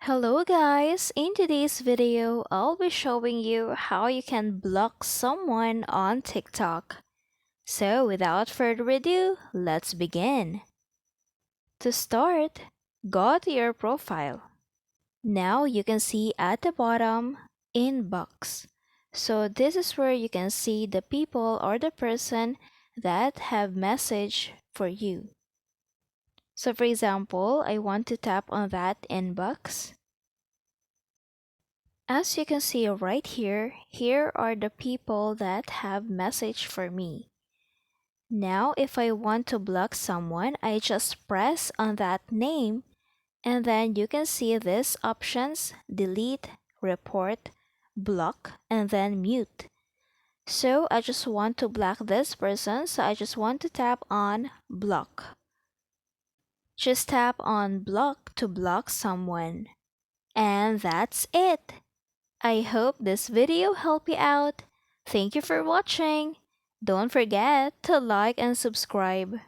Hello guys! In today's video, I'll be showing you how you can block someone on TikTok. So without further ado, let's begin. To start, go to your profile. Now you can see at the bottom, inbox. So this is where you can see the people or the person that have message for you. So for example, I want to tap on that inbox. As you can see right here, here are the people that have message for me. Now if I want to block someone, I just press on that name and then you can see these options: delete, report, block, and then mute. So I just want to block this person, so I just want to tap on block. Just tap on block to block someone. And that's it. I hope this video helped you out. Thank you for watching. Don't forget to like and subscribe.